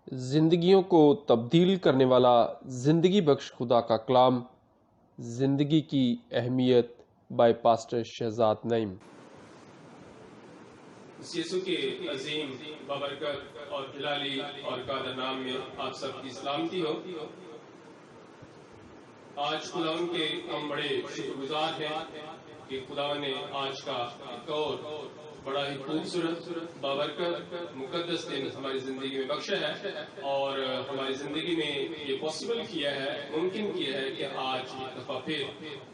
زندگیوں کو تبدیل کرنے والا زندگی بخش خدا کا کلام، زندگی کی اہمیت بائی پاسٹر شہزاد نعیم۔ یسوع کے عظیم بابرکت اور جلالی اور قادر نام میں آپ سب کی سلامتی ہو۔ آج خداوند کے ہم بڑے شکر گزار ہیں کہ خداوند نے آج کا ایک اور بڑا ہی خوبصورت بابرکت مقدس دن ہماری زندگی میں بخشا ہے اور ہماری زندگی میں یہ پاسبل کیا ہے، ممکن کیا ہے کہ آج ایک دفعہ پھر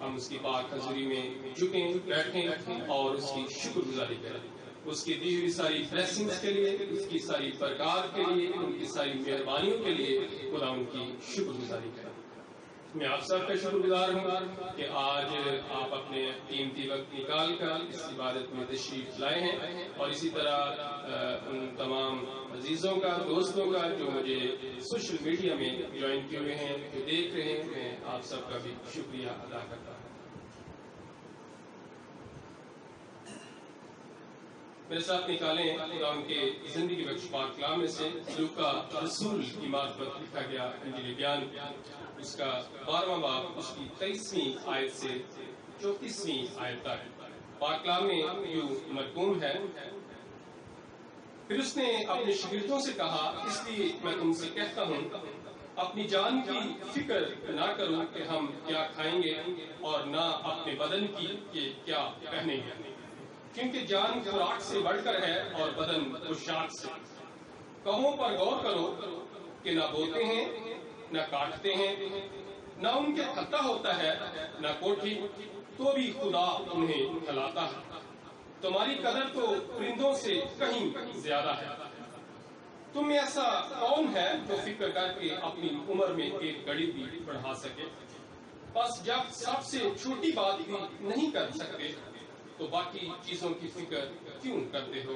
ہم اس کی پاک حضوری میں جھکیں، بیٹھیں اور اس کی شکر گزاری کریں، اس کی دی ہوئی ساری بلیسنگز کے لیے، اس کی ساری برکات کے لیے، ان کی ساری مہربانیوں کے لیے خدا ان کی شکر گزاری کریں۔ میں آپ سب کا شکر گزار ہوں کہ آج آپ اپنے قیمتی وقت نکال کر اس عبادت میں تشریف لائے ہیں، اور اسی طرح ان تمام عزیزوں کا، دوستوں کا جو مجھے سوشل میڈیا میں جوائن کیے ہوئے ہیں، جو دیکھ رہے ہیں، میں آپ سب کا بھی شکریہ ادا کرتا ہوں۔ میرے ساتھ نکالیں خدا ان کے زندگی بخش پاک کلام میں سے لوکا رسول کی معرفت لکھا گیا انجیل بیان، اس کا 12واں باب، اس کی 23ویں آیت سے 34ویں آیت تک پاک کلام میں یوں مرقوم ہے: پھر اس نے اپنے شاگردوں سے کہا، اس لیے میں تم سے کہتا ہوں اپنی جان کی فکر نہ کرو کہ ہم کیا کھائیں گے، اور نہ اپنے بدن کی کہ کیا پہنیں گے، کیونکہ جان خوراک سے بڑھ کر ہے اور بدن پوشاک سے۔ کہوں پر غور کرو کہ نہ بوتے ہیں، نہ کاٹتے ہیں، نہ ان کے تھکا ہوتا ہے، نہ کوٹھی، تو بھی خدا انہیں کھلاتا ہے۔ تمہاری قدر تو پرندوں سے کہیں زیادہ ہے۔ تم میں ایسا کون ہے جو فکر کر کے اپنی عمر میں ایک گھڑی بھی بڑھا سکے؟ بس جب سب سے چھوٹی بات بھی نہیں کر سکتے تو باقی چیزوں کی فکر کیوں کرتے ہو؟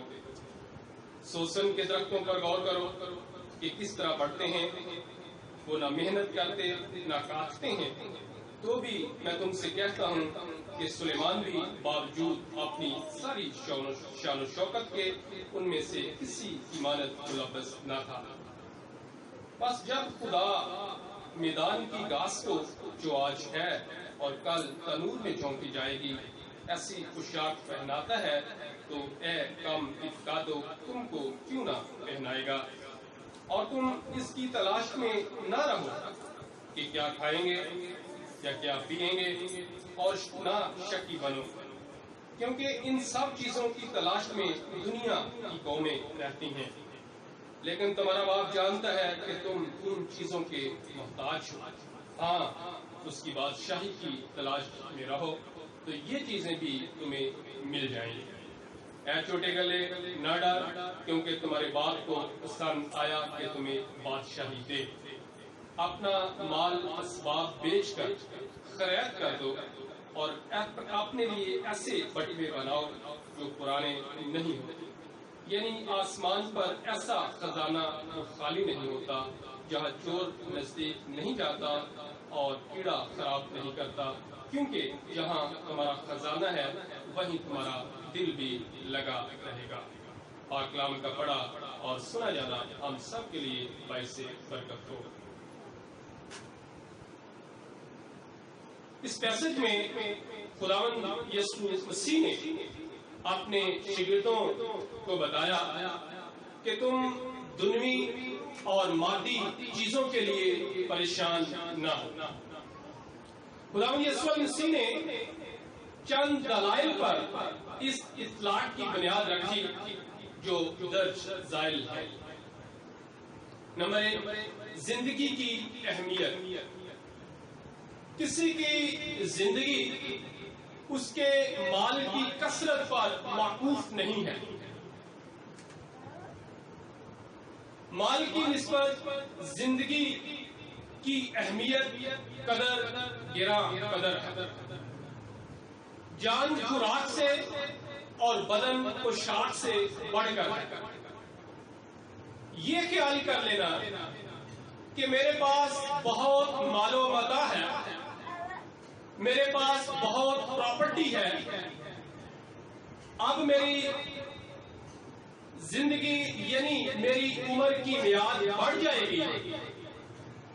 سوسن کے درختوں پر غور کرو کہ کس طرح بڑھتے ہیں، وہ نہ محنت کرتے نہ کاٹتے ہیں، تو بھی میں تم سے کہتا ہوں کہ سلیمان بھی باوجود اپنی ساری شان و شوکت کے ان میں سے کسی کی مانند ملبس نہ تھا۔ بس جب خدا میدان کی گھاس کو جو آج ہے اور کل تنور میں جھونکی جائے گی ایسی پوشاک پہناتا ہے، تو اے کم اتقادو تم کو کیوں نہ پہنائے گا؟ اور تم اس کی تلاش میں نہ رہو کہ کیا کھائیں گے یا کیا پیئیں گے، اور نہ شکی بنو، کیونکہ ان سب چیزوں کی تلاش میں دنیا کی قومیں رہتی ہیں، لیکن تمہارا باپ جانتا ہے کہ تم ان چیزوں کے محتاج ہو۔ ہاں، اس کی بادشاہی کی تلاش میں رہو تو یہ چیزیں بھی تمہیں مل جائیں گی۔ اے چھوٹے گلے نہ ڈر، کیونکہ تمہارے باپ کو پسند آیا کہ تمہیں بادشاہی دے۔ اپنا مال اسباب بیچ کر خرید کر دو اور اپنے لیے ایسے بٹوے بناؤ جو پرانے نہیں ہوتے، یعنی آسمان پر ایسا خزانہ جو خالی نہیں ہوتا، جہاں چور نزدیک نہیں جاتا اور کیڑا خراب نہیں کرتا، کیونکہ جہاں تمہارا خزانہ ہے وہیں تمہارا دل بھی لگا رہے گا۔ پاک کلام کا پڑھا اور سنا جانا ہم سب کے لیے باعث برکت ہو۔ اس پیسج میں خداوند یسوع مسیح نے اپنے شاگردوں کو بتایا کہ تم دنیوی اور مادی چیزوں کے لیے پریشان نہ ہو۔ خداوند یسوع مسیح نے چند دلائل پر اس اطلاق کی بنیاد رکھی جو درج ذیل ہے۔ نمبر 1، زندگی کی اہمیت۔ کسی کی زندگی اس کے مال کی کثرت پر موقوف نہیں ہے۔ مال کی نسبت زندگی کی اہمیت قدر گراں قدر ہے۔ جان خوراک سے اور بدن پوشاک سے بڑھ کر ہے۔ یہ خیال کر لینا کہ میرے پاس بہت مال و متاع ہے، میرے پاس بہت پراپرٹی ہے، اب میری زندگی یعنی میری عمر کی میعاد بڑھ جائے گی،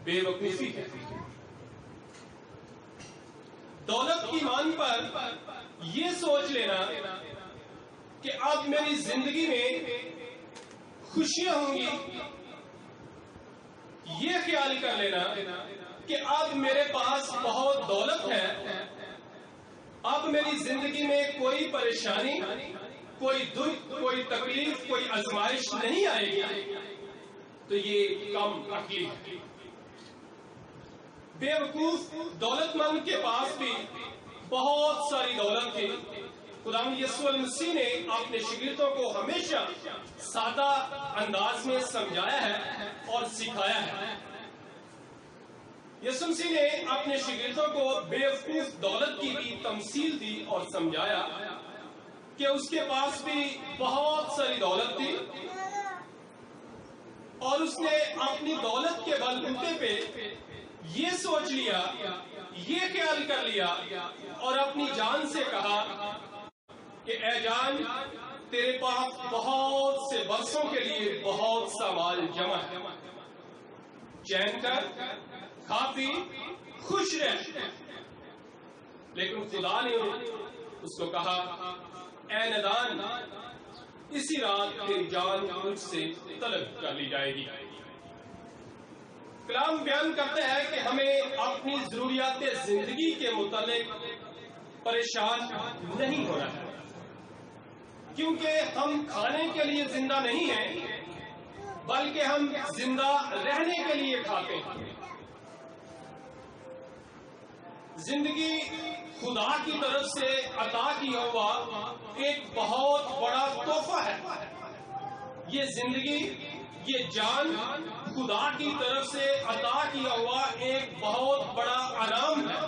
بے وقوفی ہے۔ دولت کی مان پر یہ سوچ لینا کہ اب میری زندگی میں خوشیاں ہوں گی، یہ خیال کر لینا کہ اب میرے پاس بہت دولت ہے، اب میری زندگی میں کوئی پریشانی، کوئی دکھ، کوئی تکلیف، کوئی آزمائش نہیں آئے گی، تو یہ کم عقلی ہے۔ بے وقوف دولت مند کے پاس بھی بہت ساری دولت تھی۔ خداوند یسوع المسیح نے اپنے شاگردوں کو ہمیشہ سادہ انداز میں سمجھایا ہے اور سکھایا ہے۔ یسوع مسیح نے اپنے شاگردوں کو بے وقوف دولت کی بھی تمثیل دی اور سمجھایا کہ اس کے پاس بھی بہت ساری دولت تھی، اور اس نے اپنی دولت کے بلبوتے پہ یہ سوچ لیا، یہ خیال کر لیا اور اپنی جان سے کہا کہ اے جان، تیرے پاس بہت سے برسوں کے لیے بہت سا مال جمع ہے، چین کر، کھا پی، خوش رہ۔ لیکن خدا نے اس کو کہا، اے ندان، اسی رات تیری جان مجھ سے طلب کر لی جائے گی۔ کلام بیان کرتے ہیں کہ ہمیں اپنی ضروریات زندگی کے متعلق پریشان نہیں ہونا ہے، کیونکہ ہم کھانے کے لیے زندہ نہیں ہیں، بلکہ ہم زندہ رہنے کے لیے کھاتے ہیں۔ زندگی خدا کی طرف سے عطا کیا ہوا ایک بہت بڑا تحفہ ہے۔ یہ زندگی، یہ جان خدا کی طرف سے عطا کیا ہوا ایک بہت بڑا انعام ہے،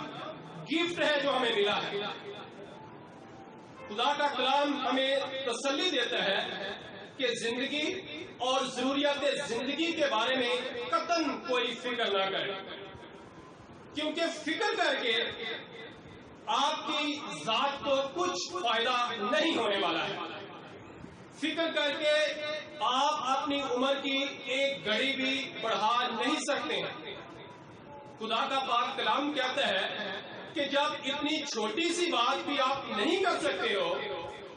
گفٹ ہے جو ہمیں ملا ہے۔ خدا کا کلام ہمیں تسلی دیتا ہے کہ زندگی اور ضروریات زندگی کے بارے میں قطعاً کوئی فکر نہ کرے، کیونکہ فکر کر کے آپ کی ذات کو کچھ فائدہ نہیں ہونے والا ہے۔ فکر کر کے آپ اپنی عمر کی ایک گھڑی بھی بڑھا نہیں سکتے ہیں۔ خدا کا پاک کلام کہتا ہے کہ جب اتنی چھوٹی سی بات بھی آپ نہیں کر سکتے ہو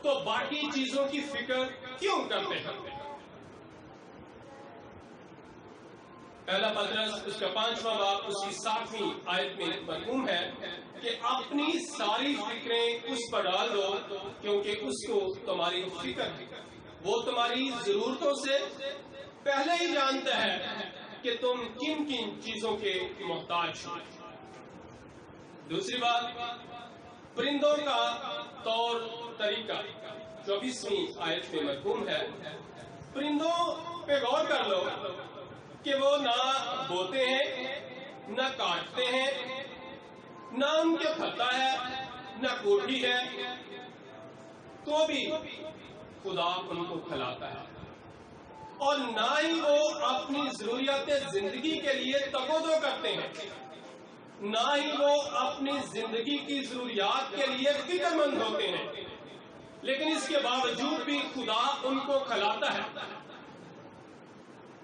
تو باقی چیزوں کی فکر کیوں کرتے ہیں؟ پہلا پطرس اس کا 5واں باب اس کی 7ویں آیت میں مرقوم ہے کہ اپنی ساری فکریں اس پر ڈال دو، کیونکہ اس کو تمہاری فکر ہے۔ وہ تمہاری ضرورتوں سے پہلے ہی جانتا ہے کہ تم کن کن چیزوں کے محتاج ہو۔ دوسری بات، پرندوں کا طور طریقہ 24ویں آیت میں مرقوم ہے۔ پرندوں پہ غور کر لو کہ وہ نہ بوتے ہیں، نہ کاٹتے ہیں، نہ ان کے پھتا ہے، نہ کوٹھی ہے، تو بھی خدا ان کو کھلاتا ہے، اور نہ ہی وہ اپنی ضروریات زندگی کے لیے تقاضا کرتے ہیں، نہ ہی وہ اپنی زندگی کی ضروریات کے لیے فکر مند ہوتے ہیں، لیکن اس کے باوجود بھی خدا ان کو کھلاتا ہے۔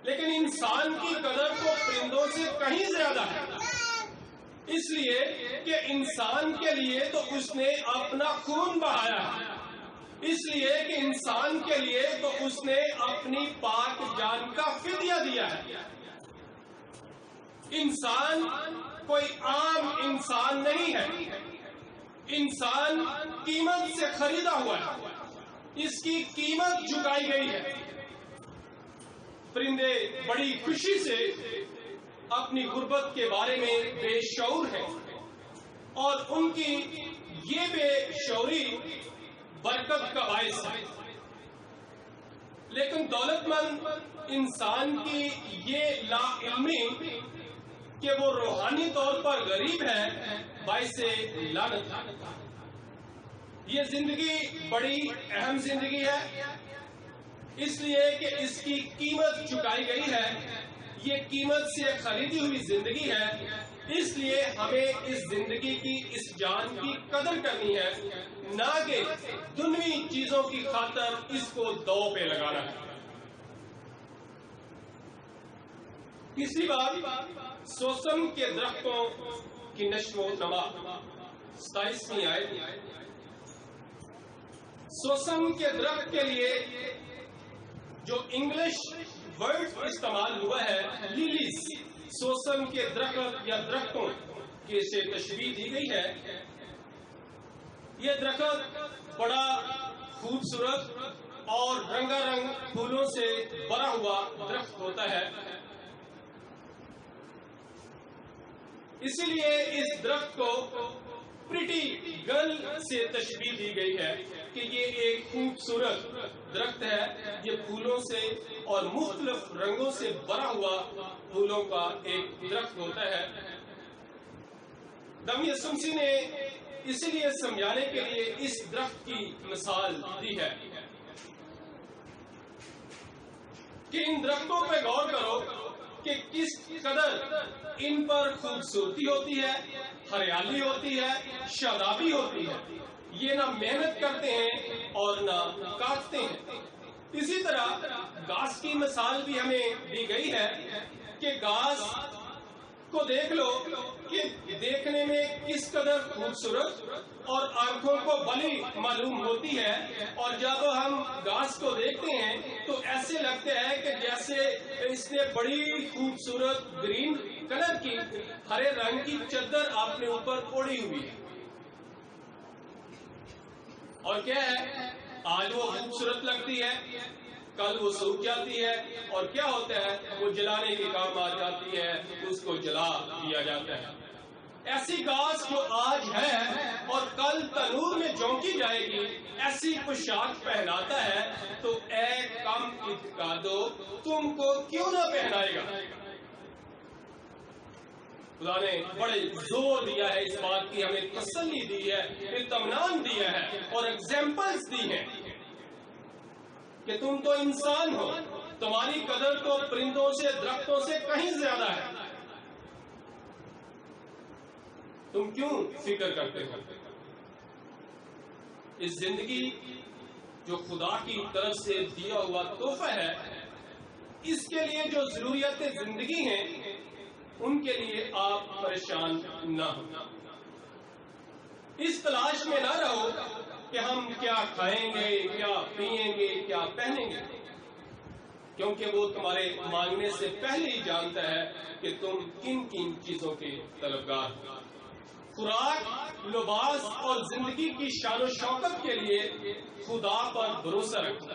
لیکن انسان کی قدر تو پرندوں سے کہیں زیادہ ہے، اس لیے کہ انسان کے لیے تو اس نے اپنا خون بہایا ہے، اس لیے کہ انسان کے لیے تو اس نے اپنی پاک جان کا فدیہ دیا ہے۔ انسان کوئی عام انسان نہیں ہے، انسان قیمت سے خریدا ہوا ہے، اس کی قیمت چکائی گئی ہے۔ پرندے بڑی خوشی سے اپنی غربت کے بارے میں بے شعور ہیں، اور ان کی یہ بے شعوری برکت کا باعث ہے۔ لیکن دولت مند انسان کی یہ لا علمی کہ وہ روحانی طور پر غریب ہے، باعث لعنت ہے۔ یہ زندگی بڑی اہم زندگی ہے، اس لیے کہ اس کی قیمت چکائی گئی ہے، یہ قیمت سے خریدی ہوئی زندگی ہے، اس لیے ہمیں اس زندگی کی، اس جان کی قدر کرنی ہے، نہ کہ دنیوی چیزوں کی خاطر اس کو دو پہ لگانا ہے۔ تیسری بات، سوسن کے درختوں کی نشو و نما، 27ویں آیت۔ سوسن کے درخت کے لیے جو انگلش ورڈ استعمال ہوا ہے لیلیز، سوسن کے درخت یا درختوں کی سے تشبیہ دی گئی ہے۔ یہ درخت بڑا خوبصورت اور رنگا رنگ پھولوں سے بھرا ہوا درخت ہوتا ہے، اسی لیے اس درخت کو پریٹی گرل سے تشبیہ دی گئی ہے کہ یہ ایک خوبصورت درخت ہے۔ یہ پھولوں سے اور مختلف رنگوں سے بھرا ہوا پھولوں کا ایک درخت ہوتا ہے۔ نبی یسوع نے اسی لیے سمجھانے کے لیے اس درخت کی مثال دی ہے کہ ان درختوں پہ غور کرو کہ کس قدر ان پر خوبصورتی ہوتی ہے، ہریالی ہوتی ہے، شادابی ہوتی ہے۔ یہ نہ محنت کرتے ہیں اور نہ کاٹتے ہیں۔ اسی طرح گھاس کی مثال بھی ہمیں دی گئی ہے کہ گھاس کو دیکھ لو کہ دیکھنے میں کس قدر خوبصورت اور آنکھوں کو بھلی معلوم ہوتی ہے، اور جب ہم گھاس کو دیکھتے ہیں تو ایسے لگتا ہے کہ جیسے اس نے بڑی خوبصورت گرین کلر کی ہرے رنگ کی چادر اپنے اوپر اوڑھی ہوئی ہے۔ اور کیا ہے، آج وہ خوبصورت لگتی ہے، کل وہ سوکھ جاتی ہے، اور کیا ہوتا ہے، وہ جلانے کے کام آ جاتی ہے، اس کو جلا دیا جاتا ہے۔ ایسی گھاس جو آج ہے اور کل تنور میں جھونکی جائے گی، ایسی پوشاک پہناتا ہے، تو اے کم اعتقادو، تم کو کیوں نہ پہنائے گا؟ خدا نے بڑے زور دیا ہے اس بات کی، ہمیں تسلی دی ہے، اطمینان دیا ہے اور ایگزامپلز دی ہیں کہ تم تو انسان ہو، تمہاری قدر تو پرندوں سے، درختوں سے کہیں زیادہ ہے۔ تم کیوں فکر کرتے ہو؟ اس زندگی جو خدا کی طرف سے دیا ہوا تحفہ ہے، اس کے لیے جو ضروریات زندگی ہیں، ان کے لیے آپ پریشان نہ ہو۔ اس تلاش میں نہ رہو کہ ہم کیا کھائیں گے، کیا پیئیں گے، کیا پہنیں گے، کیونکہ وہ تمہارے مانگنے سے پہلے ہی جانتا ہے کہ تم کن کن چیزوں کے طلبگار ہو۔ خوراک، لباس اور زندگی کی شان و شوکت کے لیے خدا پر بھروسہ رکھنا۔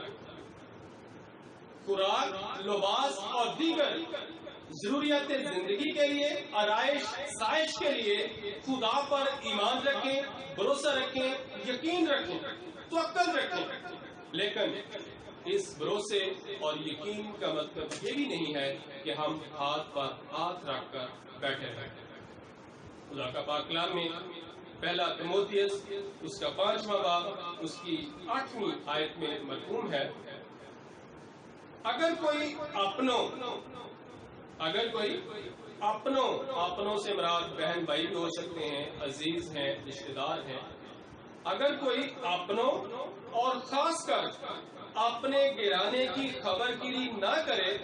خوراک، لباس اور دیگر ضروریات زندگی کے لیے، آرائش سائش کے لیے خدا پر ایمان رکھیں، بھروسہ رکھیں، یقین رکھیں، توکل رکھیں۔ لیکن اس بھروسے اور یقین کا مطلب یہ بھی نہیں ہے کہ ہم ہاتھ پر ہاتھ رکھ کر بیٹھے رہیں۔ خدا کا پاک کلام میں پہلا تیموتھیوس اس کا 5واں باب اس کی 8ویں آیت میں مرقوم ہے، اگر کوئی اپنوں سے مراد بہن بھائی بھی ہو سکتے ہیں، عزیز ہیں، رشتے دار ہیں، اگر کوئی اپنوں اور خاص کر اپنے گرانے کی خبر گیری نہ کرے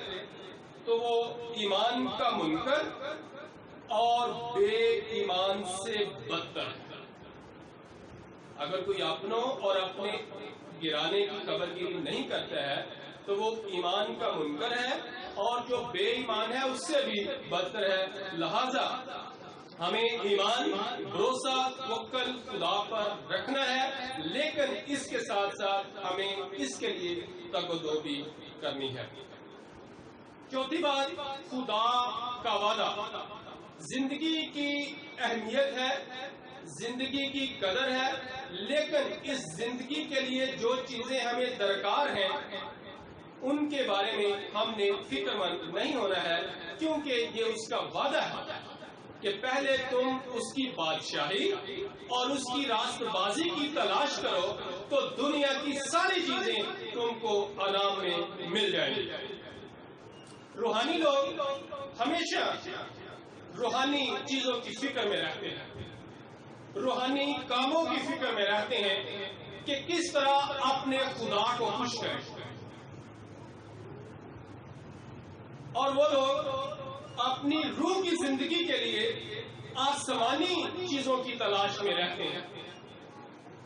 تو وہ ایمان کا منکر اور بے ایمان سے بدتر ہے۔ اگر کوئی اپنوں اور اپنے گرانے کی خبر گیری نہیں کرتا ہے تو وہ ایمان کا منکر ہے اور جو بے ایمان ہے اس سے بھی بدتر ہے۔ لہذا ہمیں ایمان، بھروسہ، توکل خدا پر رکھنا ہے، لیکن اس کے ساتھ ساتھ ہمیں اس کے لیے تگودو بھی کرنی ہے۔ چوتھی بات، خدا کا وعدہ۔ زندگی کی اہمیت ہے، زندگی کی قدر ہے، لیکن اس زندگی کے لیے جو چیزیں ہمیں درکار ہیں ان کے بارے میں ہم نے فکر مند نہیں ہونا ہے، کیونکہ یہ اس کا وعدہ ہے کہ پہلے تم اس کی بادشاہی اور اس کی راست بازی کی تلاش کرو تو دنیا کی ساری چیزیں تم کو انعام میں مل جائیں گی۔ روحانی لوگ ہمیشہ روحانی چیزوں کی فکر میں رہتے ہیں، روحانی کاموں کی فکر میں رہتے ہیں کہ کس طرح اپنے خدا کو خوش کریں، اور وہ لوگ اپنی روح کی زندگی کے لیے آسمانی چیزوں کی تلاش میں رہتے ہیں،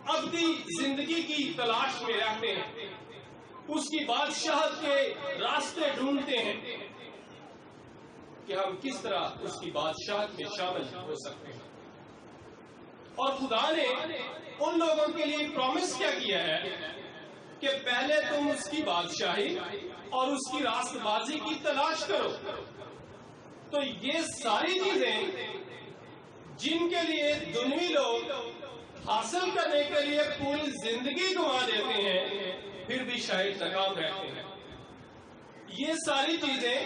ابدی زندگی کی تلاش میں رہتے ہیں، اس کی بادشاہت کے راستے ڈھونڈتے ہیں کہ ہم کس طرح اس کی بادشاہت میں شامل ہو سکتے ہیں۔ اور خدا نے ان لوگوں کے لیے پرومس کیا ہے کہ پہلے تم اس کی بادشاہی اور اس کی راست بازی کی تلاش کرو، تو یہ ساری چیزیں جن کے لیے دنوی لوگ حاصل کرنے کے لیے پوری زندگی گنوا دیتے ہیں پھر بھی شاید ناکام رہتے ہیں، یہ ساری چیزیں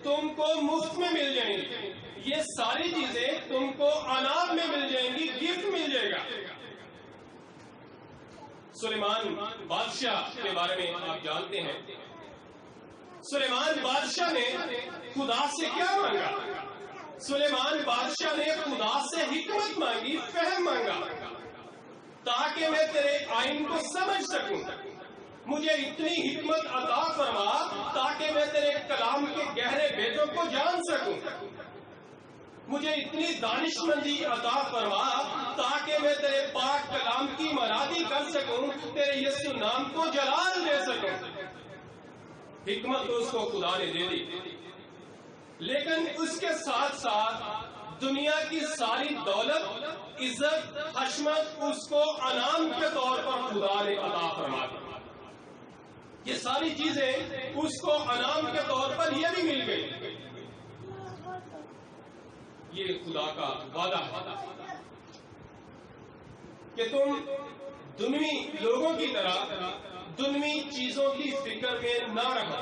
تم کو مفت میں مل جائیں گی، یہ ساری چیزیں تم کو انعام میں مل جائیں گی، گفٹ مل جائے گا۔ سلیمان بادشاہ کے بارے میں آپ جانتے ہیں، سلیمان بادشاہ نے خدا سے کیا مانگا؟ سلیمان بادشاہ نے خدا سے حکمت مانگی، فہم مانگا، تاکہ میں تیرے آئین کو سمجھ سکوں، مجھے اتنی حکمت عطا فرما تاکہ میں تیرے کلام کے گہرے بیتوں کو جان سکوں، مجھے اتنی دانش مندی عطا فرما تاکہ میں تیرے پاک کلام کی مرادی کر سکوں، تیرے یسوع نام کو جلال دے سکوں۔ حکمت تو اس کو خدا نے دے دی، لیکن اس کے ساتھ ساتھ دنیا کی ساری دولت، عزت، حشمت اس کو انعام کے طور پر خدا نے عطا فرما دی۔ یہ ساری چیزیں اس کو انعام کے طور پر یہ بھی مل گئی۔ یہ خدا کا وعدہ ہے کہ تم دنوی لوگوں کی طرح دنوی چیزوں کی فکر میں نہ رہو،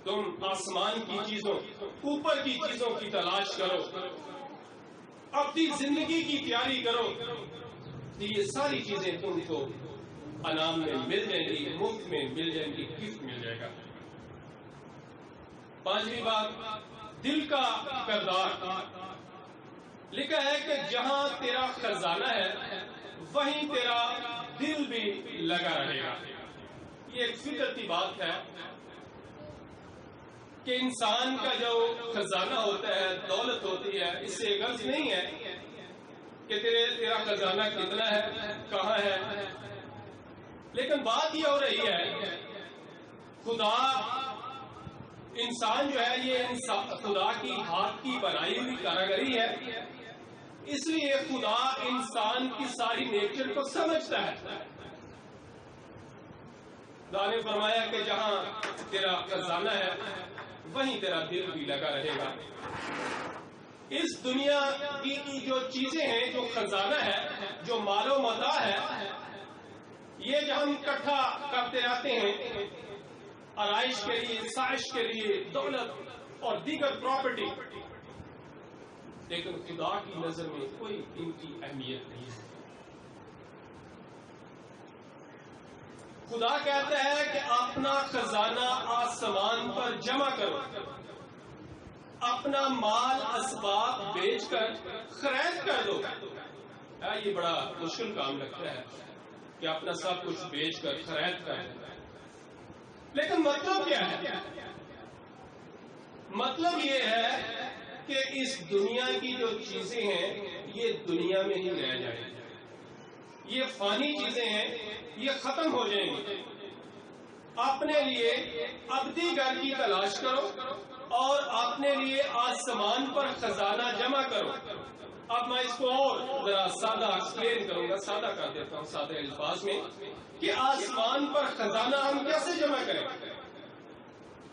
تم آسمان کی چیزوں، اوپر کی چیزوں کی تلاش کرو، اپنی زندگی کی تیاری کرو، تو یہ ساری چیزیں تم کو انعام میں مل جائیں گی، مفت میں مل جائیں گی، گفٹ مل جائے گا۔ پانچویں بات، دل کا کردار۔ لکھا ہے کہ جہاں تیرا خزانہ ہے وہیں تیرا دل بھی لگا رہے گا۔ یہ ایک فطرتی بات ہے کہ انسان کا جو خزانہ ہوتا ہے، دولت ہوتی ہے، اس سے غرض نہیں ہے کہ تیرا خزانہ کتنا ہے، کہاں ہے، لیکن بات یہ ہو رہی ہے خدا انسان جو ہے یہ خدا کی ہاتھ کی بنائی ہوئی کاریگری ہے، اس لیے خدا انسان کی ساری نیچر کو سمجھتا ہے۔ خدا نے فرمایا کہ جہاں تیرا خزانہ ہے وہیں تیرا دل بھی لگا رہے گا۔ اس دنیا کی جو چیزیں ہیں، جو خزانہ ہے، جو مال و متاع ہے، یہ جو ہم اکٹھا کرتے رہتے ہیں آرائش کے لیے، سائش کے لیے، دولت اور دیگر پراپرٹی، لیکن خدا کی نظر میں کوئی ان کی اہمیت نہیں ہے۔ خدا کہتا ہے کہ اپنا خزانہ آسمان پر جمع کرو، اپنا مال اسباب بیچ کر خرید کر دو۔ یہ بڑا مشکل کام لگتا ہے کہ اپنا سب کچھ بیچ کر خرید کر دو، لیکن مطلب کیا ہے؟ مطلب یہ ہے کہ اس دنیا کی جو چیزیں ہیں یہ دنیا میں ہی رہ جائیں گی، یہ فانی چیزیں ہیں، یہ ختم ہو جائیں گی۔ اپنے لیے ابدی گھر کی تلاش کرو اور اپنے لیے آسمان پر خزانہ جمع کرو۔ اب میں اس کو اور ذرا سادہ ایکسپلین کروں گا، سادہ کر دیتا ہوں سادہ الفاظ میں، کہ آسمان پر خزانہ ہم کیسے جمع کریں،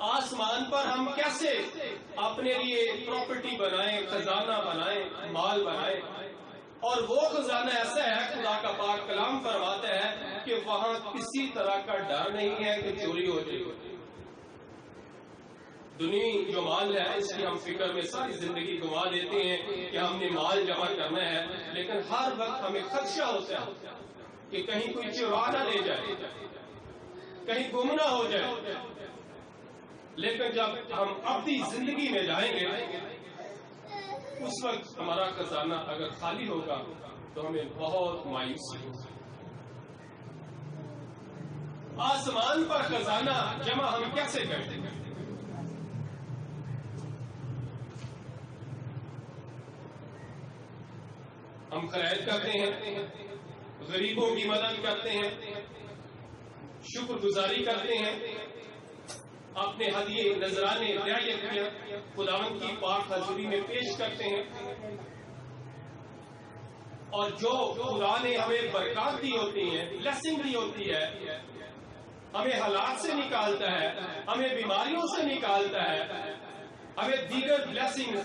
آسمان پر ہم کیسے اپنے لیے پراپرٹی بنائیں، خزانہ بنائیں، مال بنائیں۔ اور وہ خزانہ ایسا ہے، خدا کا پاک کلام فرماتا ہے کہ وہاں کسی طرح کا ڈر نہیں ہے کہ چوری ہو جائے۔ دنیا جو مال ہے اس کی ہم فکر میں ساری زندگی گنوا دیتے ہیں کہ ہم نے مال جمع کرنا ہے، لیکن ہر وقت ہمیں خدشہ ہوتا ہے کہ کہیں کوئی چرا نہ لے جائے، کہیں گم نہ ہو جائے۔ لیکن جب ہم اپنی زندگی میں جائیں گے اس وقت ہمارا خزانہ اگر خالی ہوگا تو ہمیں بہت مایوسی ہوگی۔ آسمان پر خزانہ جمع ہم کیسے کرتے ہیں؟ ہم خیرات کرتے ہیں، غریبوں کی مدد کرتے ہیں، شکر گزاری کرتے ہیں، اپنے ہدیے نذرانے خداوند کی پاک حضوری میں پیش کرتے ہیں، اور جو خدا نے ہمیں برکات دی ہوتی ہیں، بلیسنگ دی ہوتی ہے، ہمیں حالات سے نکالتا ہے، ہمیں بیماریوں سے نکالتا ہے، ہمیں دیگر بلیسنگ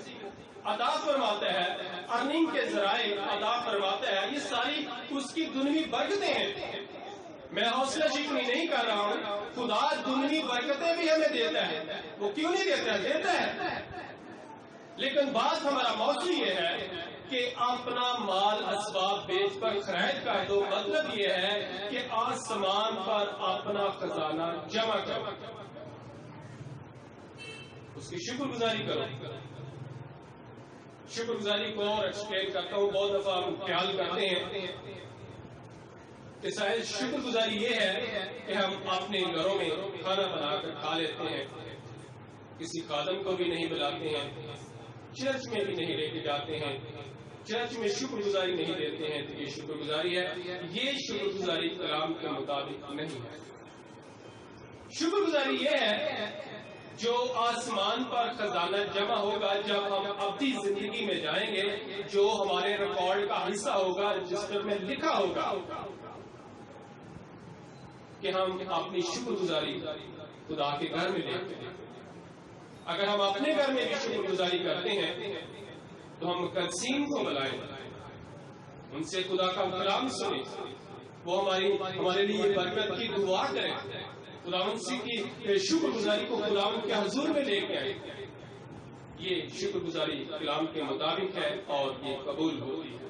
عطا فرماتا ہے، ارننگ کے ذرائع عطا فرماتا ہے، یہ ساری اس کی دنیوی برکتیں ہیں۔ میں حوصلہ شکنی نہیں کر رہا ہوں، خدا دنیوی برکتیں بھی ہمیں دیتا ہے، وہ کیوں نہیں دیتا ہے؟ دیتا ہے، لیکن بات ہمارا موضوع یہ ہے کہ اپنا مال اسباب بیچ پر خرید کر دو، مطلب یہ ہے کہ آسمان پر اپنا خزانہ جمع کرو، اس کی شکر گزاری کرو۔ شکر گزاری کو اور ایکسپلین کرتا ہوں، بہت دفعہ ہم خیال کرتے ہیں کہ شاید شکر گزاری یہ ہے کہ ہم اپنے گھروں میں کھانا بنا کر کھا لیتے ہیں، کسی خادم کو بھی نہیں بلاتے ہیں، چرچ میں بھی نہیں لے کے جاتے ہیں، چرچ میں شکر گزاری نہیں دیتے ہیں، تو یہ شکر گزاری ہے؟ یہ شکر گزاری کلام کے مطابق نہیں ہے۔ شکر گزاری یہ ہے جو آسمان پر خزانہ جمع ہوگا جب ہم ابدی زندگی میں جائیں گے، جو ہمارے ریکارڈ کا حصہ ہوگا، رجسٹر میں لکھا ہوگا کہ ہم اپنی شکر گزاری خدا کے گھر میں دیتے ہیں۔ اگر ہم اپنے گھر میں بھی شکر گزاری کرتے ہیں تو ہم قدسین کو بلائیں، ان سے خدا کا کلام سنیں، وہ ہمارے لیے برکت کی دعا کریں، خداوند سے کی شکر گزاری کو خداوند کے حضور میں لے کے آئیں۔ یہ شکر گزاری کلام کے مطابق ہے اور یہ قبول ہوتی ہے۔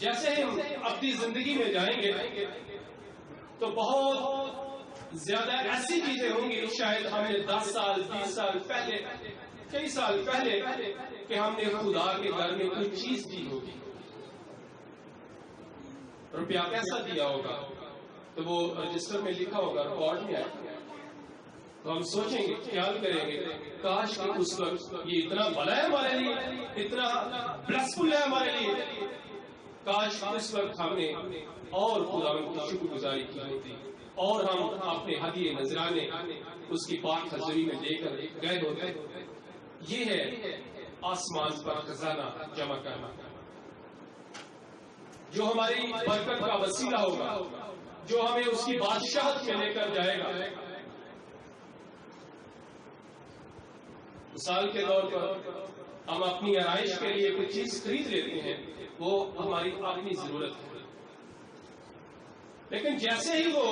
جیسے ہم اپنی زندگی میں جائیں گے تو بہت زیادہ ایسی چیزیں ہوں گی، شاید ہمیں 10 سال 20 سال پہلے، کئی سال پہلے کہ ہم نے خدا کے گھر میں کوئی چیز دی ہوگی، روپیہ پیسہ دیا ہوگا، تو وہ رجسٹر میں لکھا ہوگا، ریکارڈ میں آئے گا، تو ہم سوچیں گے، خیال کریں گے، کاش کہ اس وقت یہ اتنا بھلا ہے ہمارے لیے، اتنا بلیسفل ہے ہمارے لیے، کاش اس وقت ہم نے اور خداوند کی شکر گزاری کی ہوتی، اور ہم اپنے ہدیے نذرانے اس کی پاک حضوری میں دے کر گئے ہوتے۔ یہ ہے آسمان پر خزانہ جمع کرنا، جو ہماری برکت کا وسیلہ ہوگا، جو ہمیں اس کی بادشاہت میں لے کر جائے گا۔ مثال کے طور پر ہم اپنی آرائش کے لیے کوئی چیز خرید لیتے ہیں، وہ ہماری اپنی ضرورت ہے، لیکن جیسے ہی وہ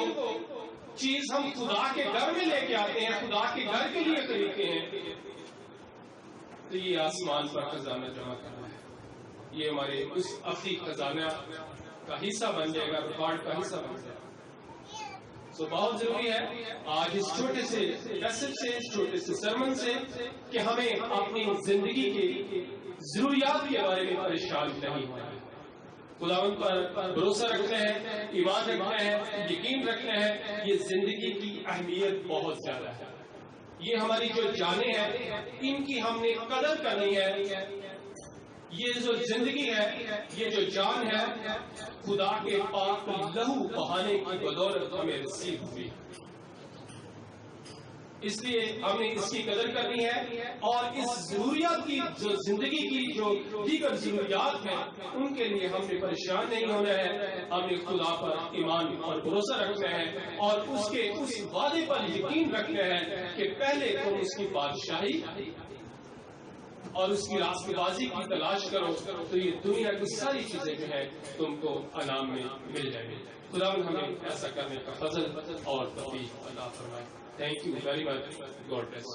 چیز ہم خدا کے گھر میں لے کے آتے ہیں، خدا کے گھر کے لیے خریدتے ہیں، تو یہ آسمان پر خزانہ جمع کرنا ہے، یہ ہمارے اس ابدی خزانہ کا حصہ بن جائے گا، ریکارڈ کا حصہ بن جائے گا۔ تو بہت ضروری ہے آج اس چھوٹے سے میسج سے، اس چھوٹے سے سرمن سے، کہ ہمیں اپنی زندگی کی ضروریات کے بارے میں پریشان نہیں ہونا ہے، خداوند پر بھروسہ رکھنا ہے، ایمان رکھنا ہے، یقین رکھنا ہے۔ یہ زندگی کی اہمیت بہت زیادہ ہے، یہ ہماری جو جانیں ہیں ان کی ہم نے قدر کرنی ہے۔ یہ جو زندگی ہے، یہ جو جان ہے، خدا کے پاک لہو بہانے کی بدولت ہمیں نصیب ہوئی، اس لیے ہم نے اس کی قدر کرنی ہے، اور اس ضروریات کی جو زندگی کی جو دیگر ضروریات ہیں ان کے لیے ہم نے پریشان نہیں ہونا ہے، ہم نے خدا پر ایمان اور بھروسہ رکھنا ہے، اور اس کے اس وعدے پر یقین رکھنا ہے کہ پہلے تم اس کی بادشاہی اور اس کی راست بازی کی تلاش کرو، تو یہ دنیا کی ساری چیزیں جو ہیں تم کو انعام میں مل جائیں گی۔ خداوند ہمیں ایسا کرنے کا فضل اور توفیق عطا فرمائے۔ Thank you very much. God bless.